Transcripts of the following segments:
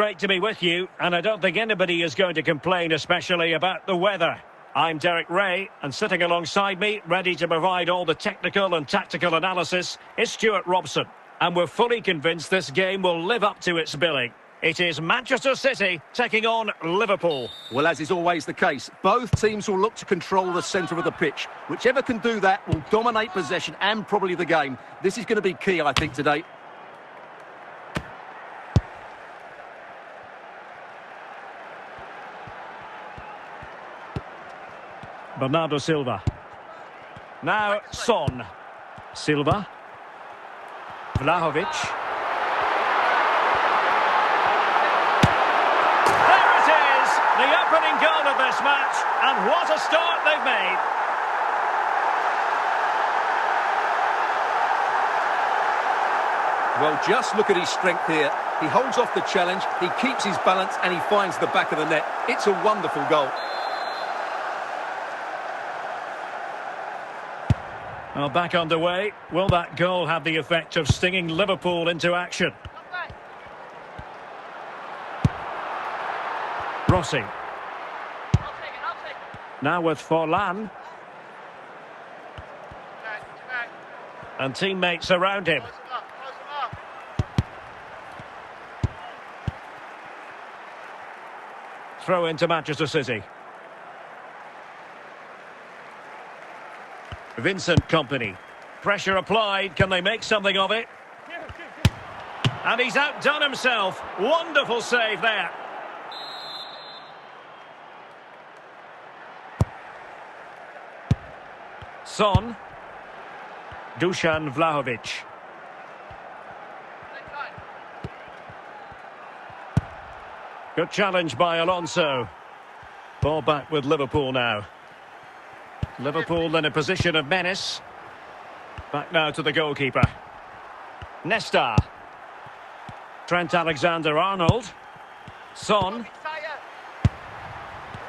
Great to be with you, and I don't think anybody is going to complain, especially about the weather. I'm Derek Ray, and sitting alongside me, ready to provide all the technical and tactical analysis, is Stuart Robson. And we're fully convinced this game will live up to its billing. It is Manchester City taking on Liverpool. Well, as is always the case, both teams will look to control the centre of the pitch. Whichever can do that will dominate possession and probably the game. This is going to be key, I think, today. Bernardo Silva. Now Son. Silva. Vlahovic. There it is! The opening goal of this match. And what a start they've made. Well, just look at his strength here. He holds off the challenge, he keeps his balance and he finds the back of the net. It's a wonderful goal. Well, back underway. Will that goal have the effect of stinging Liverpool into action? Rossi. I'll take it. Now with Forlan. And teammates around him. Close him up. Throw into Manchester City. Vincent Kompany. Pressure applied. Can they make something of it? And he's outdone himself. Wonderful save there. Son. Dusan Vlahovic. Good challenge by Alonso. Ball back with Liverpool now. Liverpool in a position of menace. Back now to the goalkeeper. Nesta. Trent Alexander-Arnold. Son.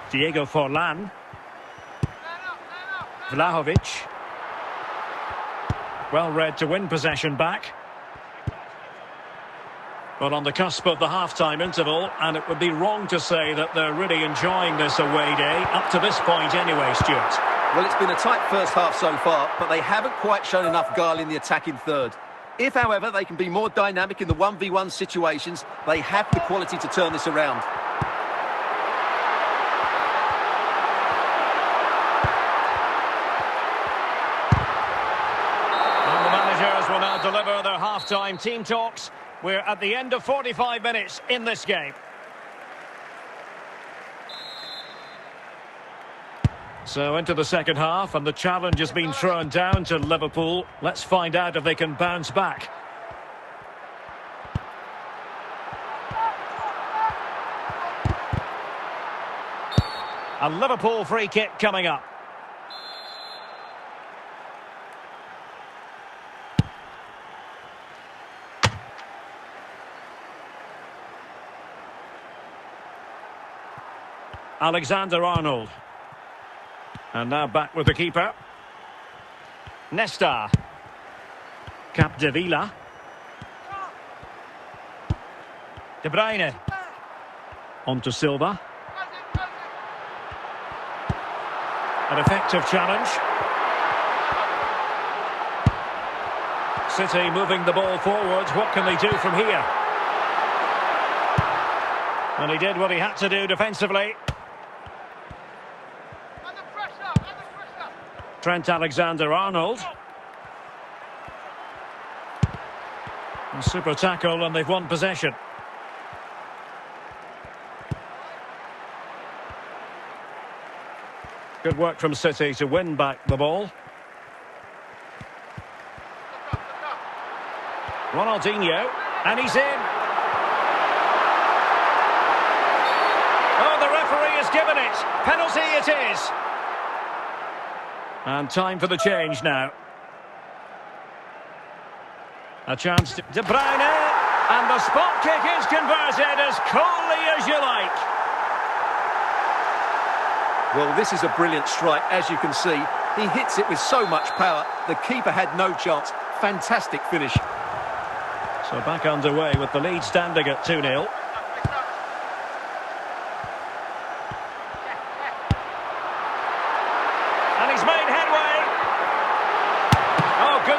Diego Forlan. Vlahovic. Well read to win possession back. But on the cusp of the half-time interval, and it would be wrong to say that they're really enjoying this away day, up to this point anyway, Stuart. Well, it's been a tight first half so far, but they haven't quite shown enough guile in the attacking third. If, however, they can be more dynamic in the 1v1 situations, they have the quality to turn this around. And the managers will now deliver their half-time team talks. We're at the end of 45 minutes in this game. So into the second half, and the challenge has been thrown down to Liverpool. Let's find out if they can bounce back. A Liverpool free kick coming up. Alexander-Arnold. And now back with the keeper. Nesta. Capdevila. De Bruyne. On to Silva. An effective challenge. City moving the ball forwards. What can they do from here? And he did what he had to do defensively. Trent Alexander-Arnold. Super tackle, and they've won possession. Good work from City to win back the ball. Ronaldinho, and he's in. Oh, the referee has given it. Penalty it is. And time for the change now. A chance to De Bruyne. And the spot kick is converted as coolly as you like. Well, this is a brilliant strike, as you can see. He hits it with so much power. The keeper had no chance. Fantastic finish. So back underway with the lead standing at 2-0.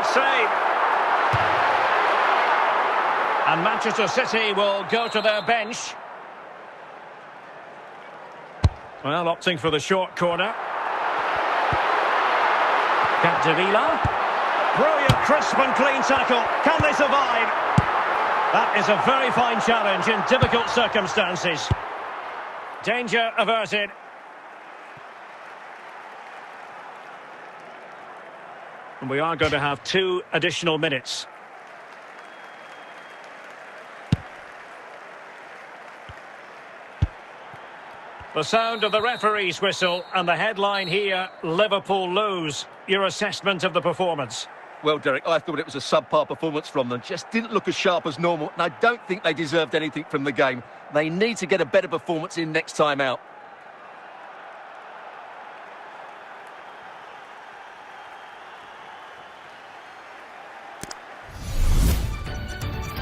Good save. And Manchester City will go to their bench. Well, opting for the short corner. Capdevila. Brilliant, crisp and clean tackle. Can they survive? That is a very fine challenge in difficult circumstances. Danger averted. And we are going to have 2 additional minutes. The sound of the referee's whistle and the headline here, Liverpool lose. Your assessment of the performance? Well, Derek, I thought it was a subpar performance from them. Just didn't look as sharp as normal, and I don't think they deserved anything from the game. They need to get a better performance in next time out.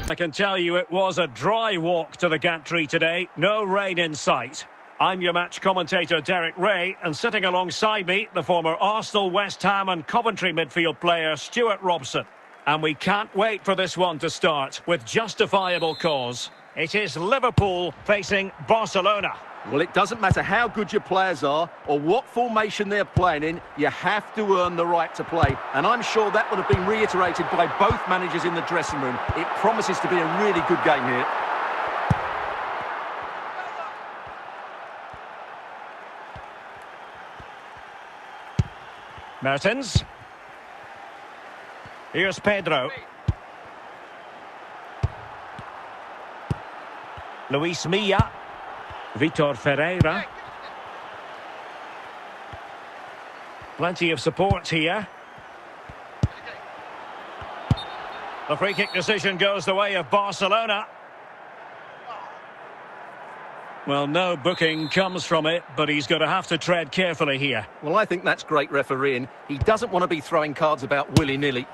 I can tell you it was a dry walk to the gantry today. No rain in sight. I'm your match commentator, Derek Ray, and sitting alongside me, the former Arsenal, West Ham and Coventry midfield player, Stuart Robson. And we can't wait for this one to start, with justifiable cause. It is Liverpool facing Barcelona. Well, it doesn't matter how good your players are or what formation they're playing in, you have to earn the right to play. And I'm sure that would have been reiterated by both managers in the dressing room. It promises to be a really good game here. Mertens. Here's Pedro. Luis Milla. Vitor Ferreira. Plenty of support here. The free kick decision goes the way of Barcelona. Well, no booking comes from it, but he's going to have to tread carefully here. Well, I think that's great refereeing. He doesn't want to be throwing cards about willy-nilly.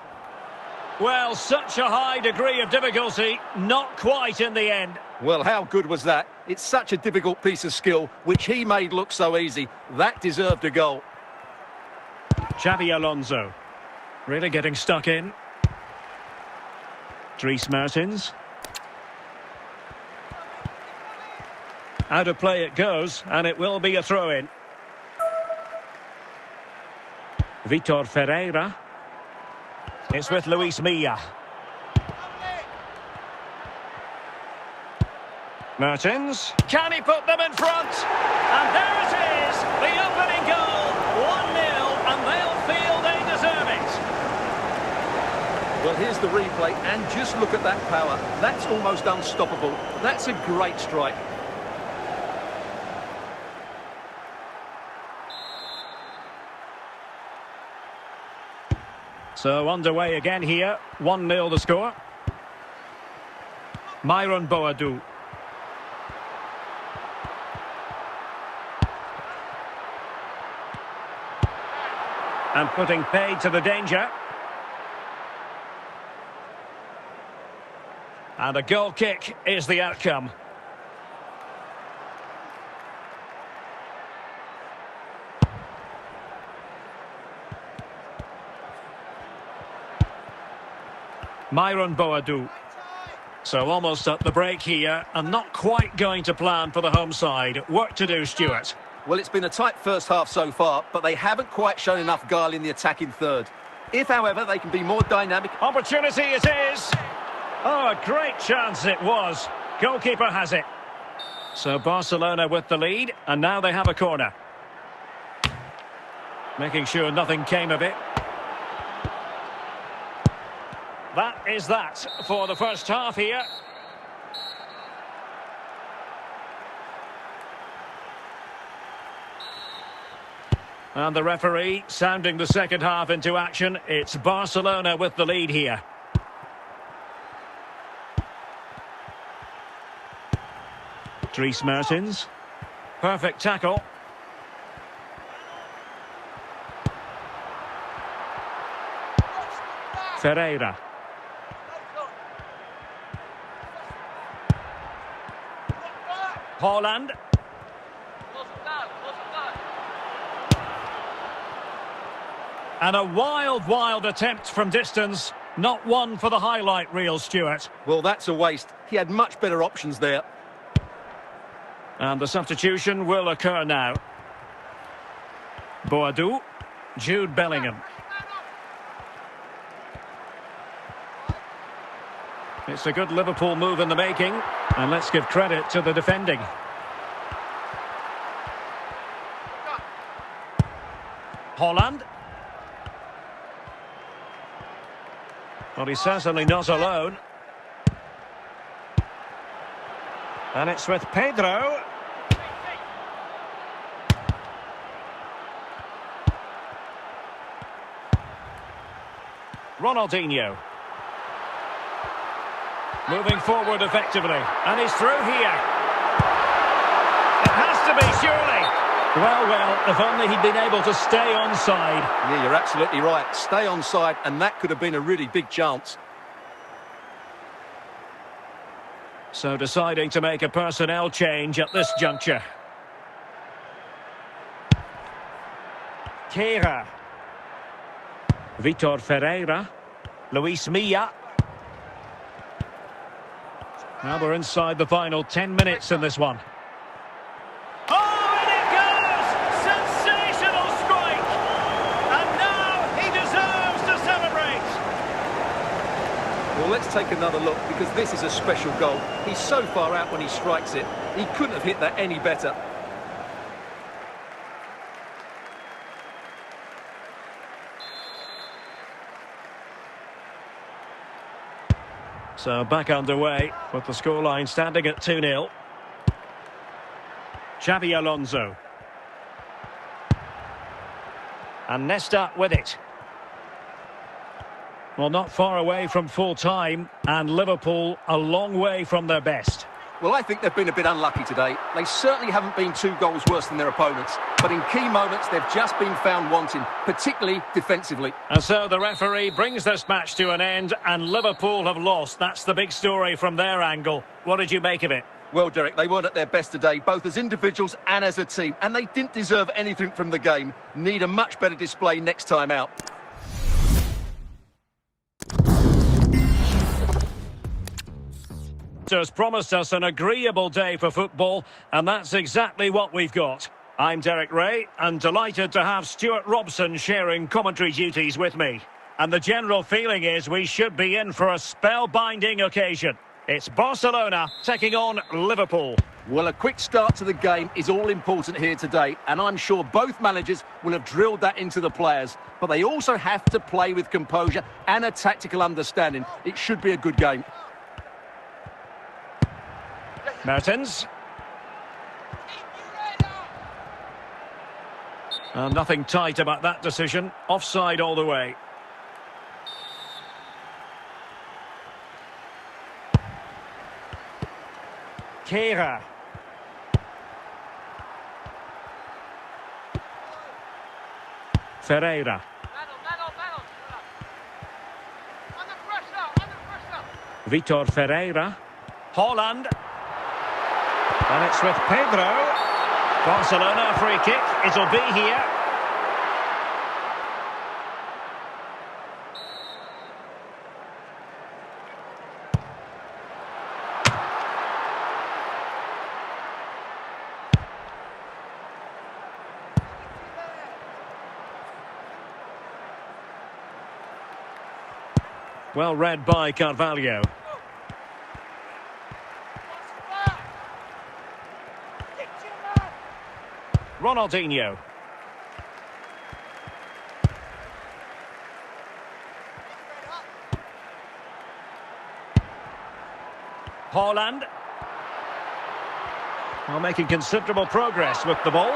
Well, such a high degree of difficulty, not quite in the end. Well, how good was that? It's such a difficult piece of skill, which he made look so easy. That deserved a goal. Xabi Alonso. Really getting stuck in. Dries Mertens. Out of play it goes, and it will be a throw-in. Vitor Ferreira. It's with Luis Milla. Mertens. Can he put them in front? And there it is, the opening goal. 1-0, and they'll feel they deserve it. Well, here's the replay, and just look at that power. That's almost unstoppable. That's a great strike. So underway again here. 1-0 the score. Myron Boadu. And putting paid to the danger. And a goal kick is the outcome. Myron Boadu. So almost at the break here, and not quite going to plan for the home side. Work to do, Stuart. Well, it's been a tight first half so far, but they haven't quite shown enough guile in the attacking third. If, however, they can be more dynamic... Opportunity it is! Oh, a great chance it was. Goalkeeper has it. So Barcelona with the lead, and now they have a corner. Making sure nothing came of it. That is that for the first half here. And the referee sounding the second half into action. It's Barcelona with the lead here. Dries Mertens. Perfect tackle. Ferreira. Haaland. And a wild, wild attempt from distance. Not one for the highlight reel, Stuart. Well, that's a waste. He had much better options there. And the substitution will occur now. Boadou, Jude Bellingham. It's a good Liverpool move in the making, and let's give credit to the defending. Holland. Well, he's certainly not alone. And it's with Pedro. Ronaldinho. Moving forward effectively. And he's through here. It has to be, surely. Well, if only he'd been able to stay onside. Yeah, you're absolutely right. Stay onside, and that could have been a really big chance. So deciding to make a personnel change at this juncture. Kehrer. Vitor Ferreira. Luis Milla. Now we're inside the final 10 minutes in this one. Oh, and it goes! Sensational strike! And now he deserves to celebrate! Well, let's take another look, because this is a special goal. He's so far out when he strikes it. He couldn't have hit that any better. So back underway with the scoreline standing at 2-0. Xabi Alonso. And Nesta with it. Well, not far away from full time, and Liverpool a long way from their best. Well, I think they've been a bit unlucky today. They certainly haven't been 2 goals worse than their opponents. But in key moments, they've just been found wanting, particularly defensively. And so the referee brings this match to an end, and Liverpool have lost. That's the big story from their angle. What did you make of it? Well, Derek, they weren't at their best today, both as individuals and as a team. And they didn't deserve anything from the game. Need a much better display next time out. Has promised us an agreeable day for football, and that's exactly what we've got. I'm Derek Ray, and delighted to have Stuart Robson sharing commentary duties with me. And the general feeling is we should be in for a spellbinding occasion. It's Barcelona taking on Liverpool. Well, a quick start to the game is all important here today, and I'm sure both managers will have drilled that into the players. But they also have to play with composure and a tactical understanding. It should be a good game. Mertens. Nothing tight about that decision. Offside all the way. Kehrer. Ferreira. Vitor Ferreira. Holland. And it's with Pedro. Barcelona free kick. It'll be here. Well read by Carvalho. Ronaldinho. Holland. Well, making considerable progress with the ball.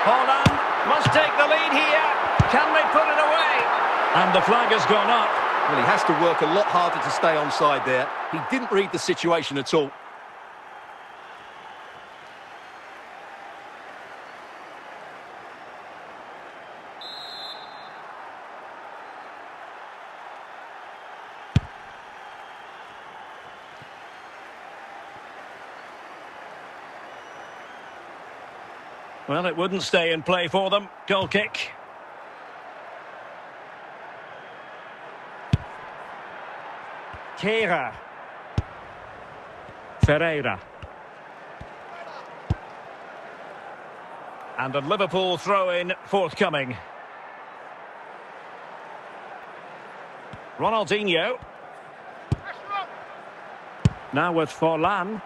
Holland must take the lead here. Can they put it away? And the flag has gone up. Well, he has to work a lot harder to stay onside there. He didn't read the situation at all. Well, it wouldn't stay in play for them. Goal kick. Kehrer. Ferreira. And a Liverpool throw-in forthcoming. Ronaldinho. Pressure up. Now with Forlan.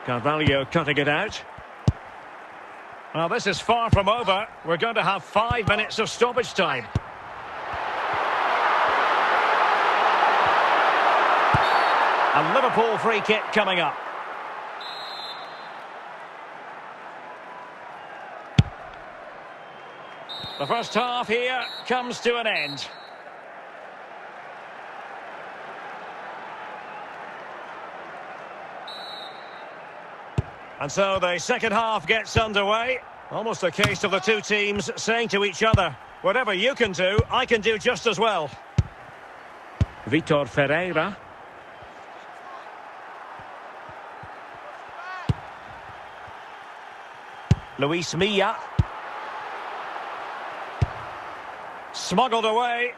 Carvalho cutting it out. Well, this is far from over. We're going to have 5 minutes of stoppage time. A Liverpool free kick coming up. The first half here comes to an end. And so the second half gets underway. Almost a case of the two teams saying to each other, whatever you can do, I can do just as well. Vitor Ferreira. Luis Milla. Smuggled away.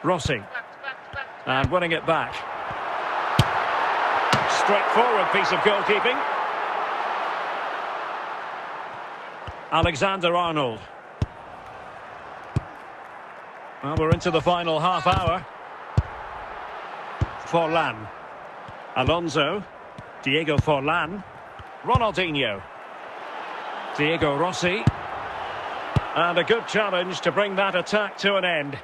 Rossi. And winning it back. Straightforward piece of goalkeeping. Alexander-Arnold. Well, we're into the final half hour. Forlan. Alonso. Diego Forlan. Ronaldinho. Diego Rossi. And a good challenge to bring that attack to an end.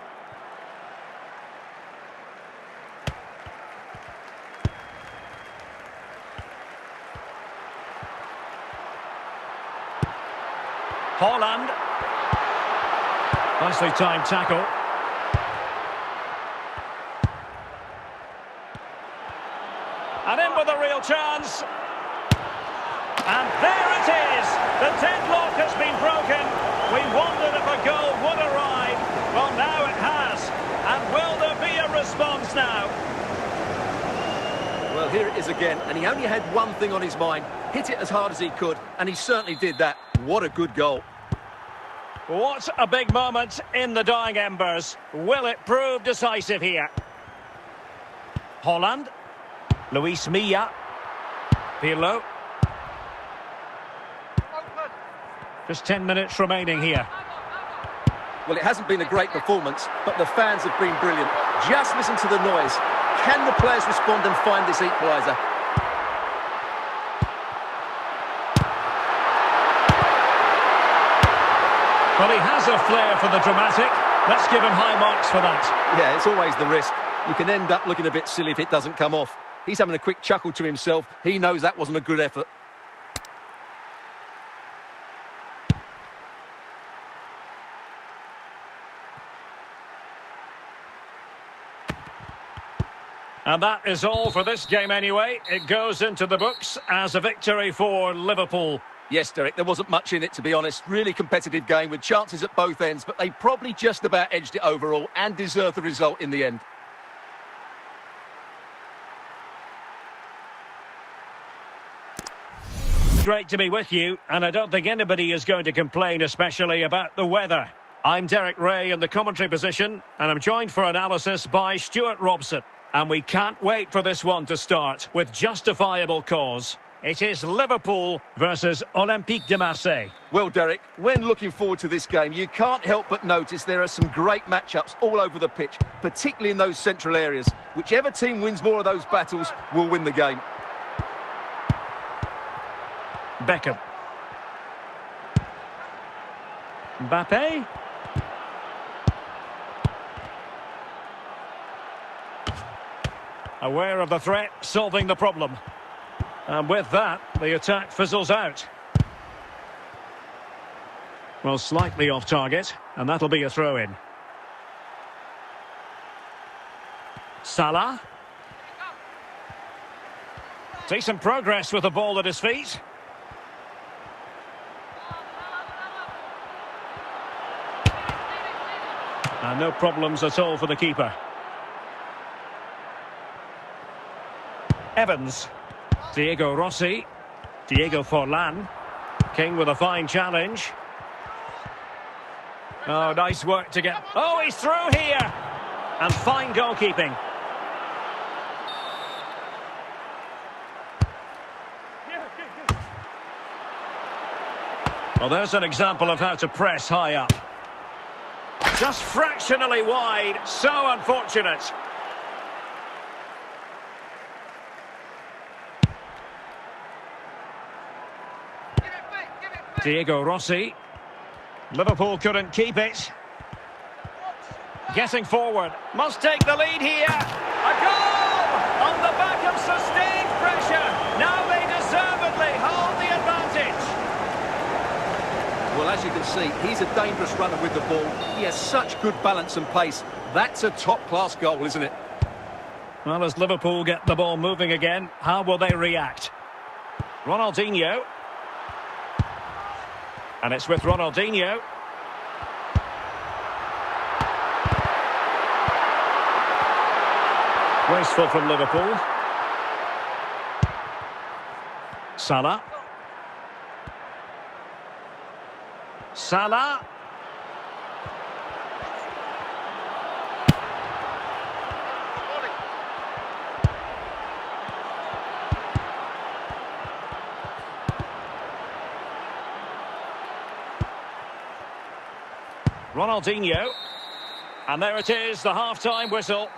Haaland. Nicely timed tackle. And in with a real chance. And there it is. The deadlock has been broken. We wondered if a goal would arrive. Well, now it has. And will there be a response now? Well, here it is again, and he only had one thing on his mind. Hit it as hard as he could, and he certainly did that. What a good goal. What a big moment in the dying embers. Will it prove decisive here? Haaland. Luis Milla. Pirlo. Open. Just 10 minutes remaining here. Well, it hasn't been a great performance, but the fans have been brilliant. Just listen to the noise. Can the players respond and find this equaliser? Well, he has a flair for the dramatic. Let's give him high marks for that. Yeah, it's always the risk. You can end up looking a bit silly if it doesn't come off. He's having a quick chuckle to himself. He knows that wasn't a good effort. And that is all for this game anyway. It goes into the books as a victory for Liverpool. Yes, Derek, there wasn't much in it, to be honest. Really competitive game with chances at both ends, but they probably just about edged it overall and deserved the result in the end. Great to be with you, and I don't think anybody is going to complain, especially about the weather. I'm Derek Ray in the commentary position, and I'm joined for analysis by Stuart Robson. And we can't wait for this one to start with justifiable cause. It is Liverpool versus Olympique de Marseille. Well, Derek, when looking forward to this game, you can't help but notice there are some great matchups all over the pitch, particularly in those central areas. Whichever team wins more of those battles will win the game. Beckham. Mbappe. Aware of the threat, solving the problem. And with that, the attack fizzles out. Well, slightly off target, and that'll be a throw-in. Salah. Decent progress with the ball at his feet. And no problems at all for the keeper. Evans. Diego Rossi. Diego Forlan. King with a fine challenge. Oh, nice work to get... Oh, he's through here! And fine goalkeeping. Well, there's an example of how to press high up. Just fractionally wide, so unfortunate. Diego Rossi. Liverpool couldn't keep it. Getting forward. Must take the lead here. A goal! On the back of sustained pressure. Now they deservedly hold the advantage. Well, as you can see, he's a dangerous runner with the ball. He has such good balance and pace. That's a top-class goal, isn't it? Well, as Liverpool get the ball moving again, how will they react? Ronaldinho. And it's with Ronaldinho. Wasteful from Liverpool. Salah. Salah. Ronaldinho. And there it is, the half-time whistle.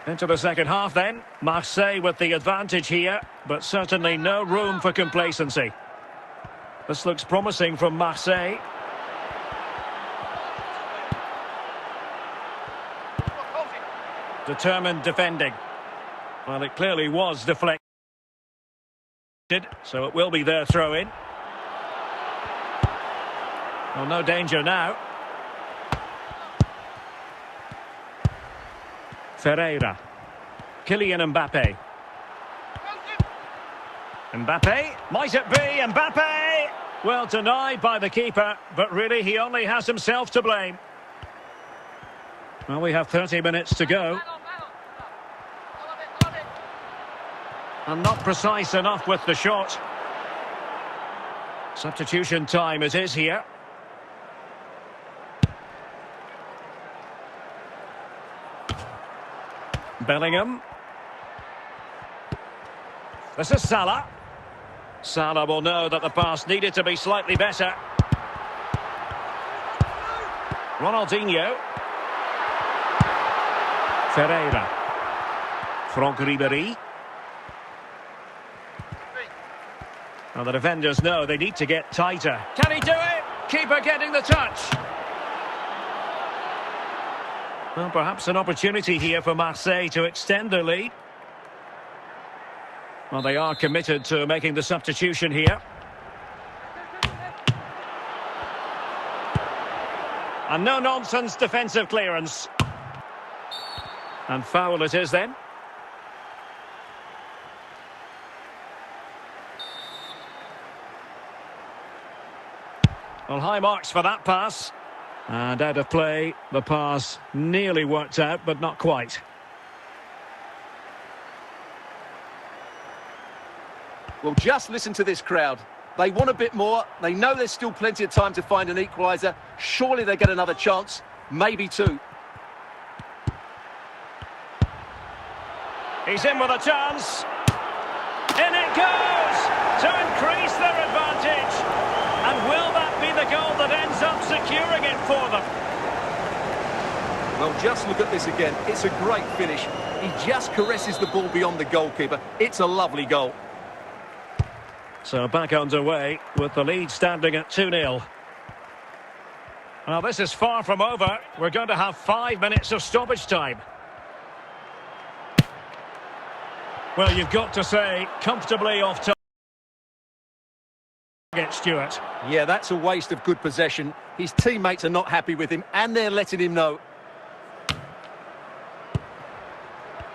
Into the second half then. Marseille with the advantage here, but certainly no room for complacency. This looks promising from Marseille. Determined defending. Well, it clearly was deflected, so it will be their throw-in. Well, no danger now. Ferreira. Kylian Mbappe. Mbappe. Might it be Mbappe? Well, denied by the keeper, but really he only has himself to blame. Well, we have 30 minutes to go. And not precise enough with the shot. Substitution time it is here. Bellingham. This is Salah. Salah will know that the pass needed to be slightly better. Ronaldinho. Ferreira. Franck Ribéry. Well, the defenders know they need to get tighter. Can he do it? Keeper getting the touch. Well, perhaps an opportunity here for Marseille to extend their lead. Well, they are committed to making the substitution here. And no-nonsense defensive clearance. And foul it is then. Well, high marks for that pass. And out of play, the pass nearly worked out, but not quite. Well, just listen to this crowd. They want a bit more. They know there's still plenty of time to find an equaliser. Surely they get another chance, maybe two. He's in with a chance. In it goes to increase their advantage. And will that be the goal that ends up securing it for them? Well, just look at this again. It's a great finish. He just caresses the ball beyond the goalkeeper. It's a lovely goal. So back underway with the lead standing at 2-0. Well, this is far from over. We're going to have 5 minutes of stoppage time. Well, you've got to say, comfortably off target, Stuart. Yeah, that's a waste of good possession. His teammates are not happy with him, and they're letting him know.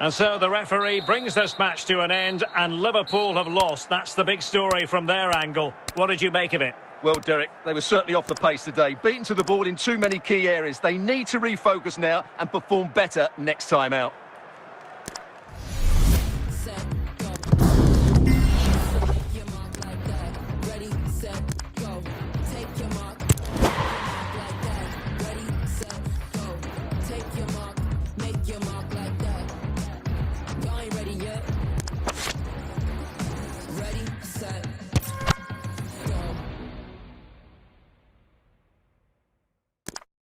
And so the referee brings this match to an end, and Liverpool have lost. That's the big story from their angle. What did you make of it? Well, Derek, they were certainly off the pace today. Beaten to the ball in too many key areas. They need to refocus now and perform better next time out. Set, go.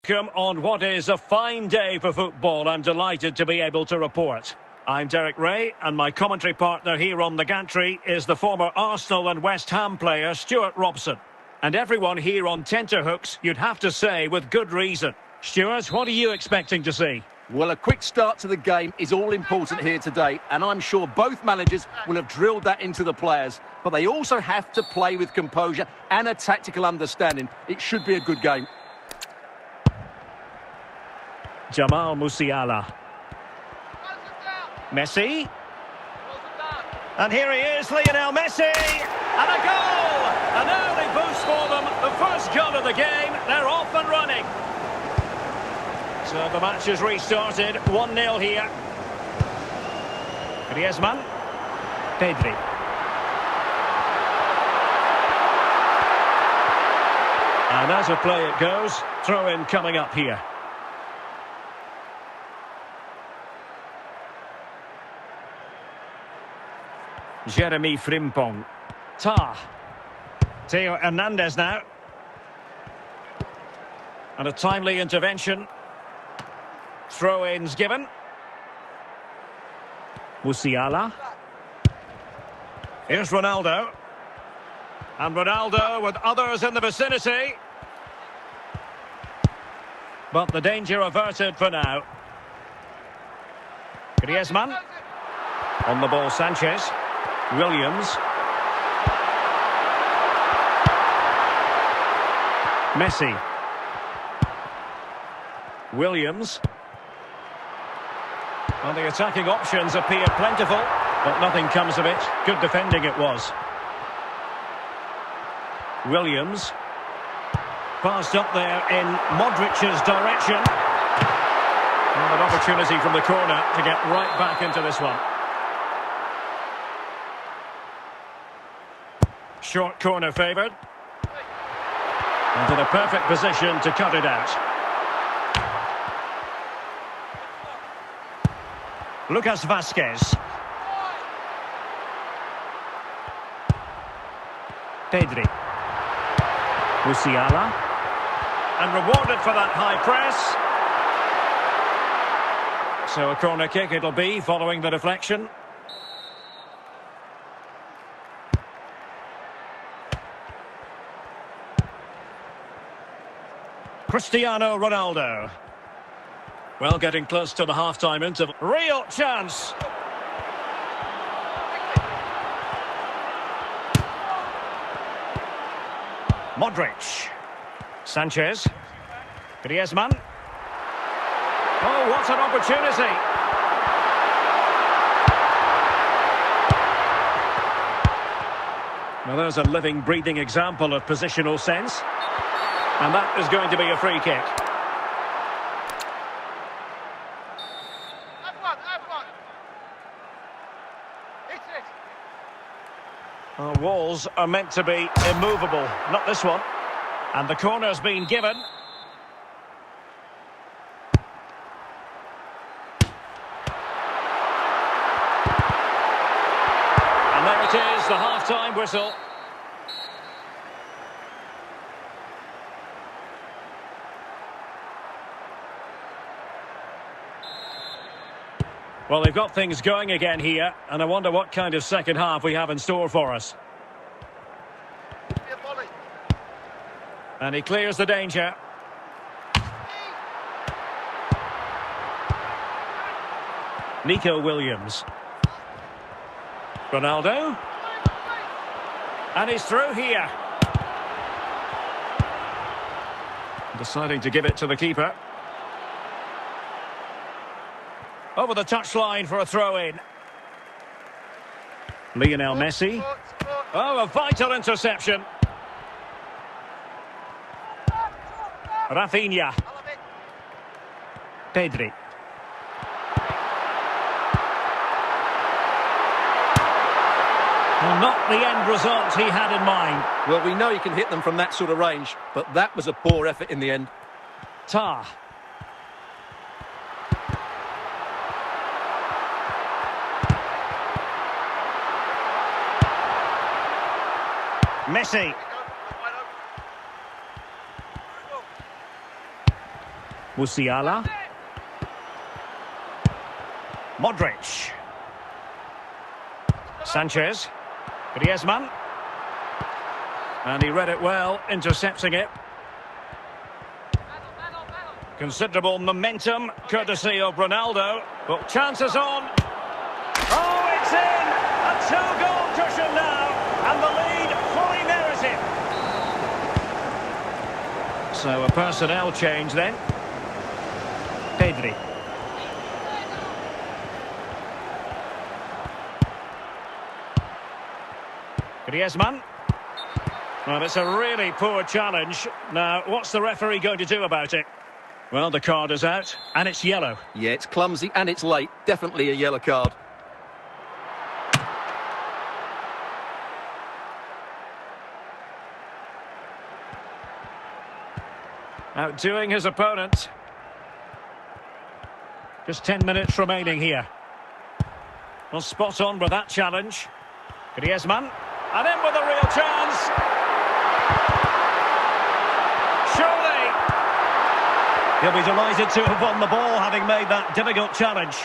Come on what is a fine day for football, I'm delighted to be able to report. I'm Derek Ray, and my commentary partner here on the gantry is the former Arsenal and West Ham player Stuart Robson. And everyone here on tenterhooks, you'd have to say, with good reason. Stuart, what are you expecting to see? Well, a quick start to the game is all important here today, and I'm sure both managers will have drilled that into the players. But they also have to play with composure and a tactical understanding. It should be a good game. Jamal Musiala. Messi. And here he is, Lionel Messi. And a goal! An early boost for them. The first goal of the game. They're off and running. So the match has restarted. 1-0 here. Griezmann. Pedri. And as a play it goes, throw-in coming up here. Jeremy Frimpong. Theo Hernandez now. And a timely intervention. Throw-ins given. Musiala. Here's Ronaldo. And Ronaldo with others in the vicinity. But the danger averted for now. Griezmann. On the ball, Sanchez. Williams. Messi. Williams. Well, the attacking options appear plentiful, but nothing comes of it. Good defending it was. Williams. Passed up there in Modric's direction. And an opportunity from the corner to get right back into this one. Short corner favoured. And in a perfect position to cut it out. Lucas Vazquez. Pedri. Musiala. And rewarded for that high press. So a corner kick it'll be following the deflection. Cristiano Ronaldo. Well, getting close to the half-time interval. Real chance. Modric. Sanchez. Griezmann. Oh, what an opportunity. Well, there's a living, breathing example of positional sense. And that is going to be a free kick. Our walls are meant to be immovable, not this one. And the corner's been given. And there it is, the half-time whistle. Well, they've got things going again here, and I wonder what kind of second half we have in store for us. And he clears the danger. Nico Williams. Ronaldo. And he's through here. Deciding to give it to the keeper. Over the touchline for a throw-in. Lionel Messi. Oh, a vital interception. Rafinha. Pedri. Well, not the end result he had in mind. Well, we know he can hit them from that sort of range, but that was a poor effort in the end. Messi. Musiala. Modric. Sanchez. Griezmann. And he read it well, intercepting it. Considerable momentum, courtesy of Ronaldo. But chances on. Oh, it's in! A two-goal cushion now, and the lead fully merited. So a personnel change then. Pedri. Griezmann. Well, it's a really poor challenge. Now, what's the referee going to do about it? Well, the card is out, and it's yellow. Yeah, it's clumsy and it's late. Definitely a yellow card. Outdoing his opponent. Just 10 minutes remaining here. Well, spot on with that challenge. Griezmann. And in with a real chance. Surely. He'll be delighted to have won the ball, having made that difficult challenge.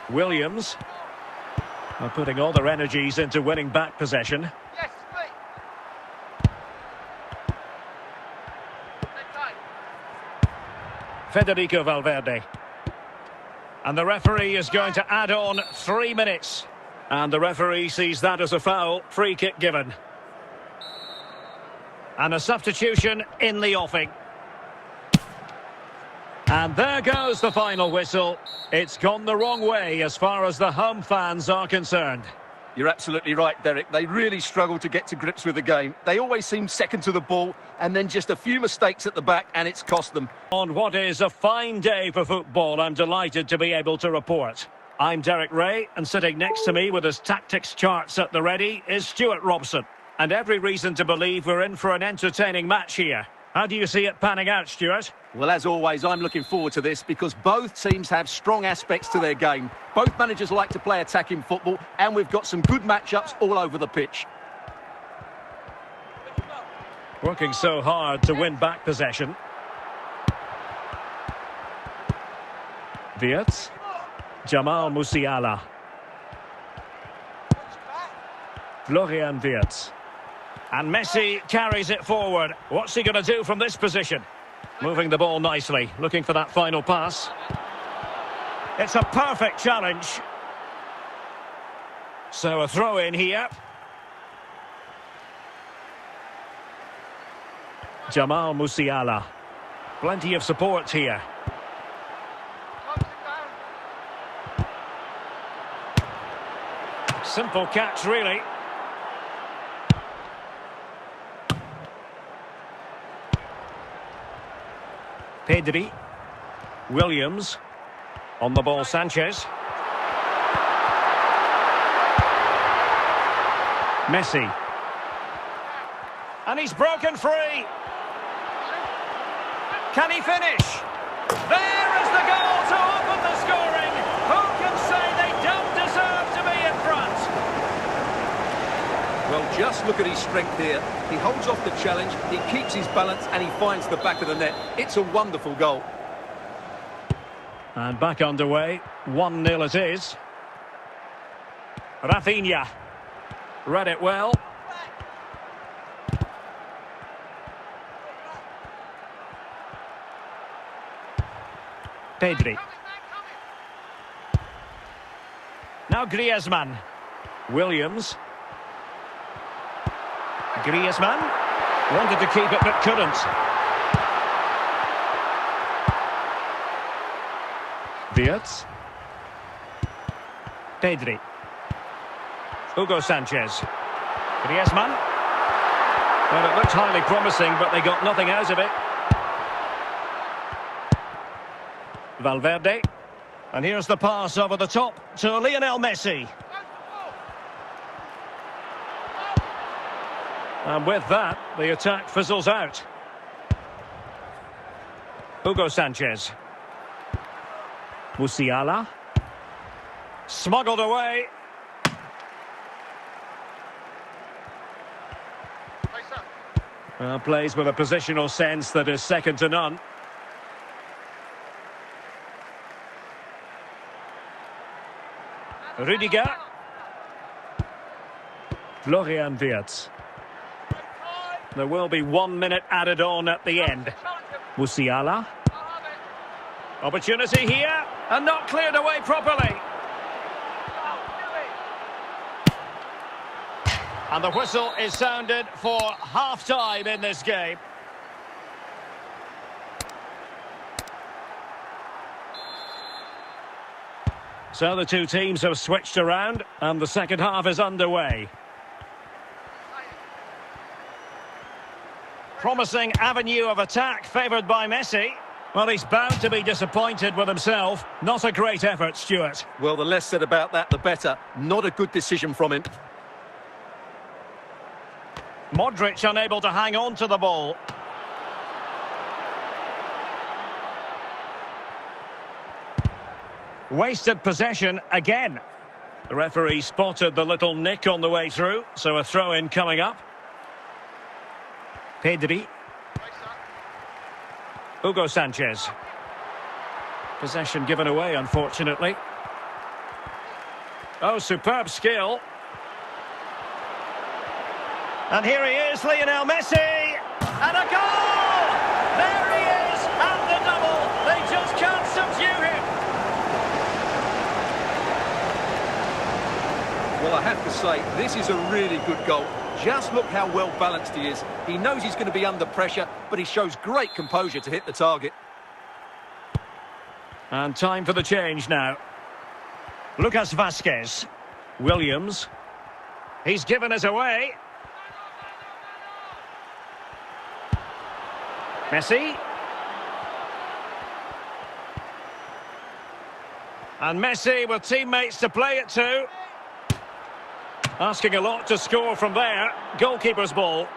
Williams. Well, putting all their energies into winning back possession. Yes, please. Federico Valverde. And the referee is going to add on 3 minutes. And the referee sees that as a foul. Free kick given. And a substitution in the offing. And there goes the final whistle. It's gone the wrong way as far as the home fans are concerned. You're absolutely right, Derek. They really struggle to get to grips with the game. They always seem second to the ball, and then just a few mistakes at the back, and it's cost them. On what is a fine day for football, I'm delighted to be able to report. I'm Derek Ray, and sitting next to me with his tactics charts at the ready is Stuart Robson. And every reason to believe we're in for an entertaining match here. How do you see it panning out, Stuart? Well, as always, I'm looking forward to this because both teams have strong aspects to their game. Both managers like to play attacking football, and we've got some good matchups all over the pitch. Working so hard to win back possession. Wirtz. Jamal Musiala. Florian Wirtz. And Messi carries it forward. What's he going to do from this position? Moving the ball nicely, looking for that final pass. It's a perfect challenge. So a throw in here. Jamal Musiala. Plenty of support here. Simple catch, really. Pedri. Williams. On the ball, Sanchez. Messi. And he's broken free. Can he finish? There is the goal to open the scoring. Who can say they don't deserve to be in front? Well, just look at his strength here. He holds off the challenge, he keeps his balance, and he finds the back of the net. It's a wonderful goal. And back underway. 1-0 it is. Rafinha. Read it well. Pedri. Now Griezmann. Williams. Griezmann. Wanted to keep it but couldn't. Wirtz. Pedri. Hugo Sanchez. Griezmann. Well, it looked highly promising, but they got nothing out of it. Valverde. And here's the pass over the top to Lionel Messi. And with that, the attack fizzles out. Hugo Sanchez. Musiala. Smuggled away. Well, plays with a positional sense that is second to none. Rüdiger. Florian Wirtz. There will be 1 minute added on at the end. Musiala. Opportunity here, and not cleared away properly. And the whistle is sounded for half-time in this game. So the two teams have switched around, and the second half is underway. Promising avenue of attack favoured by Messi. Well, he's bound to be disappointed with himself. Not a great effort, Stuart. Well, the less said about that, the better. Not a good decision from him. Modric unable to hang on to the ball. Wasted possession again. The referee spotted the little nick on the way through, so a throw-in coming up. Pedri. Hugo Sanchez. Possession given away, unfortunately. Oh, superb skill. And here he is, Lionel Messi. And a goal! There he is, at the double. They just can't subdue him. Well, I have to say, this is a really good goal. Just look how well balanced he is. He knows he's going to be under pressure, but he shows great composure to hit the target. And time for the change now. Lucas Vazquez. Williams. He's given us away. Messi. And Messi with teammates to play it to. Asking a lot to score from there. Goalkeeper's ball.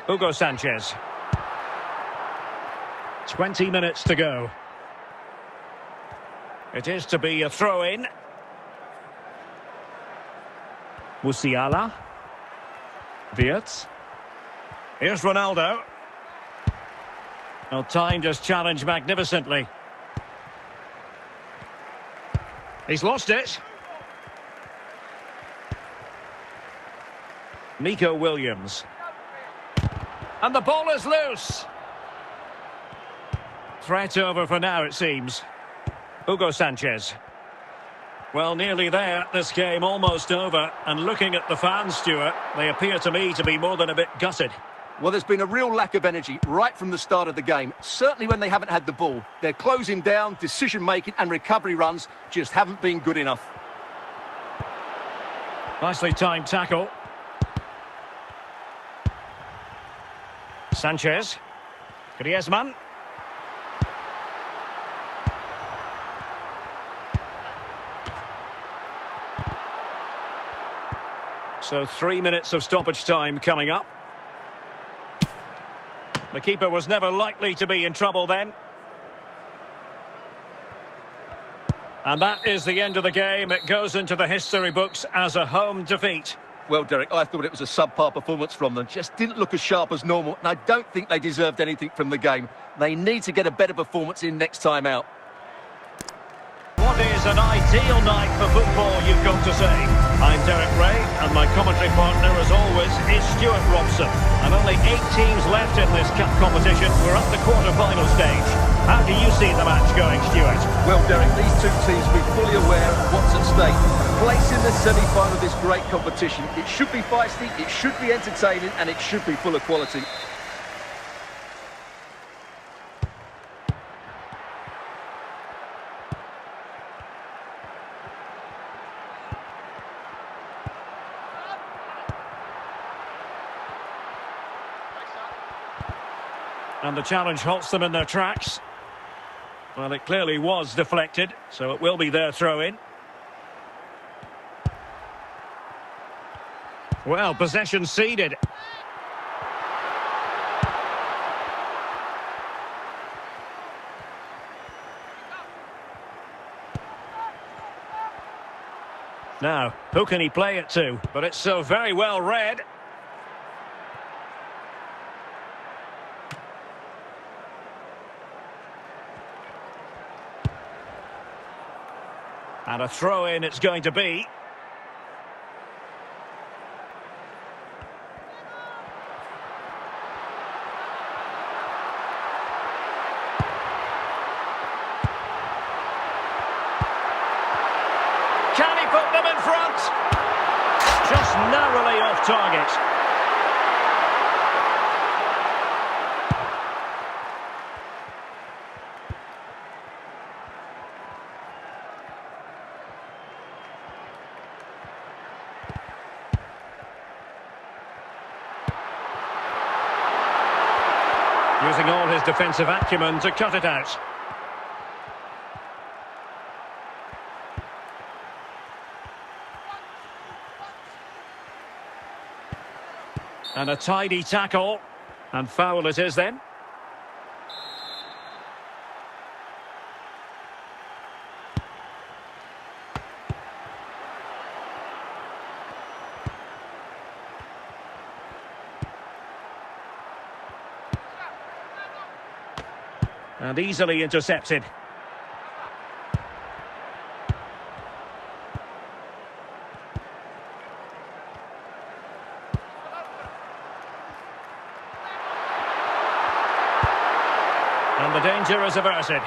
Hugo Sanchez. 20 minutes to go. It is to be a throw-in. Musiala. Wirtz. Here's Ronaldo. Well, time just challenged magnificently. He's lost it. Nico Williams. And the ball is loose. Threat over for now, it seems. Hugo Sanchez. Well, nearly there. This game almost over. And looking at the fans, Stuart, they appear to me to be more than a bit gutted. Well, there's been a real lack of energy right from the start of the game. Certainly when they haven't had the ball. They're closing down, decision-making and recovery runs just haven't been good enough. Nicely timed tackle. Sanchez. Griezmann. So 3 minutes of stoppage time coming up. The keeper was never likely to be in trouble then. And that is the end of the game. It goes into the history books as a home defeat. Well, Derek, I thought it was a subpar performance from them. Just didn't look as sharp as normal, and I don't think they deserved anything from the game. They need to get a better performance in next time out. What is an ideal night for football, you've got to say? I'm Derek Ray, and my commentary partner, as always, is Stuart Robson. And only 8 teams left in this cup competition. We're at the quarter-final stage. How do you see the match going, Stuart? Well, Derek, these two teams will be fully aware of what's at stake. Place in the semi-final of this great competition. It should be feisty, it should be entertaining, and it should be full of quality. And the challenge halts them in their tracks. Well, it clearly was deflected, so it will be their throw-in. Well, possession ceded. Now, who can he play it to? But it's so very well read. And a throw-in it's going to be. Can he put them in front? Just narrowly off target. Using all his defensive acumen to cut it out. And a tidy tackle. And foul it is then. And easily intercepted. And the danger is averted.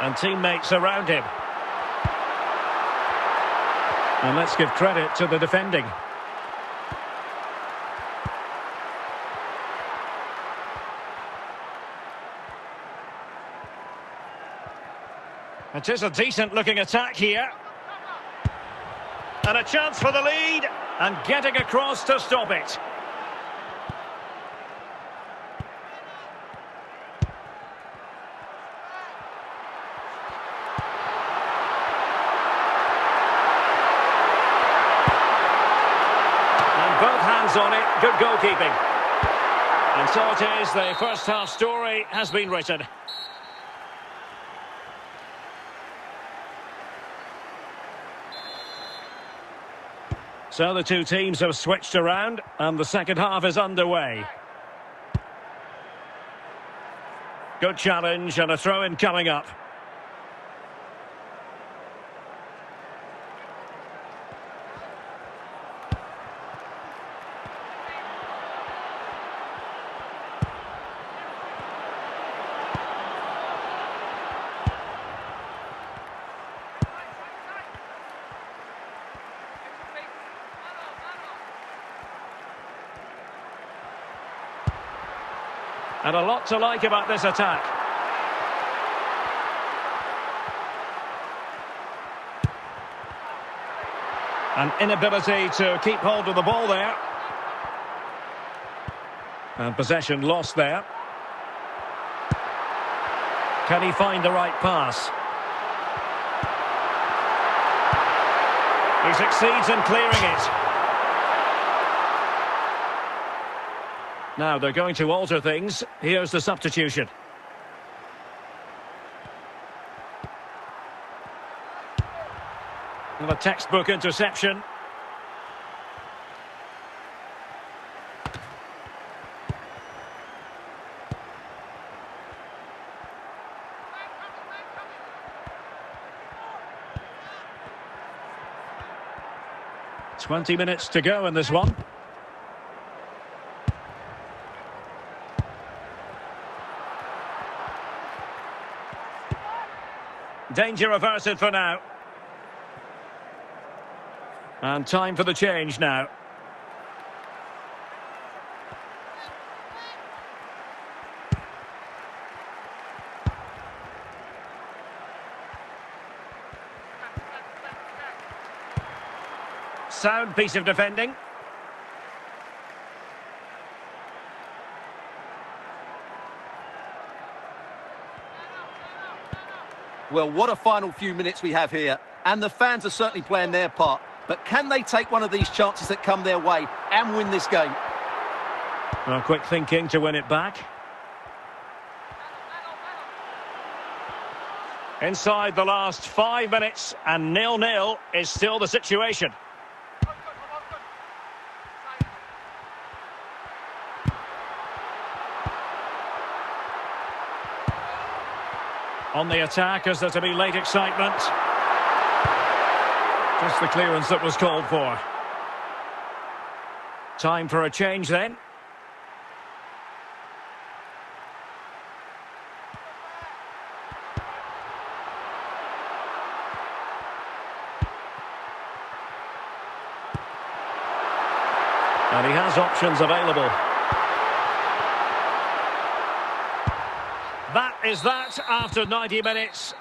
And teammates around him. And let's give credit to the defending. It is a decent looking attack here. And a chance for the lead. And getting across to stop it. Both hands on it, good goalkeeping. And so it is, the first half story has been written. So the two teams have switched around and the second half is underway. Good challenge and a throw-in coming up. And a lot to like about this attack. An inability to keep hold of the ball there. And possession lost there. Can he find the right pass? He succeeds in clearing it. Now they're going to alter things. Here's the substitution. And a textbook interception. "20 minutes to go in this one. Danger averted for now. And time for the change now. Sound piece of defending. Well, what a final few minutes we have here. And the fans are certainly playing their part. But can they take one of these chances that come their way and win this game? Well, quick thinking to win it back. Inside the last 5 minutes, and 0-0 is still the situation. On the attack, as there to be late excitement. Just the clearance that was called for. Time for a change then. And he has options available. That is that after 90 minutes.